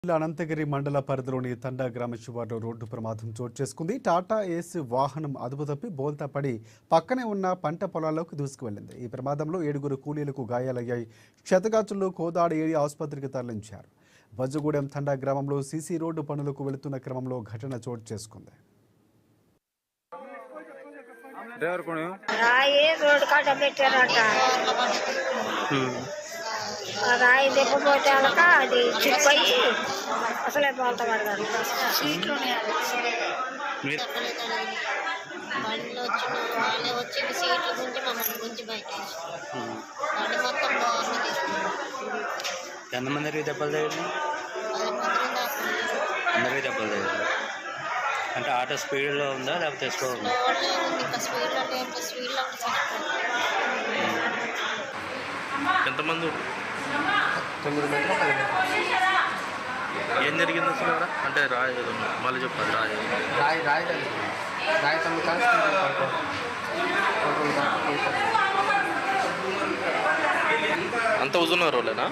అనంతగిరి మండల పరిధిలోని తండా గ్రామ శివార్లో రోడ్డు ప్రమాదం చోటు చేసుకుంది. టాటా ఏస్ వాహనం అదుపు తప్పి బోల్తా పడి పక్కనే ఉన్న పంట పొలాల్లోకి దూసుకువెళ్లింది. ఈ ప్రమాదంలో 7 కూలీలకు గాయాలయ్యాయి. క్షతగాత్రులు కోదాడ ఏరియా ఆసుపత్రికి తరలించారు. బజ్జగూడెం తండా గ్రామంలో సీసీ రోడ్డు పనులకు వెళుతున్న క్రమంలో ఘటన చోటు చేసుకుంది. రాయి దెబ్బపోతే అది చిప్పయి అసలే బాల్త పడతాడు. బండిలో వచ్చిన వాళ్ళే వచ్చి సీట్లు గుంచి మమ్మల్ని గుంచి బయట బండి మొత్తం బాగుంది. ఎంతమందికి దెబ్బలు తగిలి? అందరికీ దెబ్బలు తగిలి. అంటే ఆటో స్పీడ్లో ఉందా లేకపోతే స్లో ఉందా? ఇంకా స్పీడ్లో ఎంతమంది? 9 మంది. ఏం జరిగింది అసలు? అంటే రాయి మళ్ళీ చెప్పాలి. రాయి తమ్మి కాదు అంత ఉజున్న రోలేనా?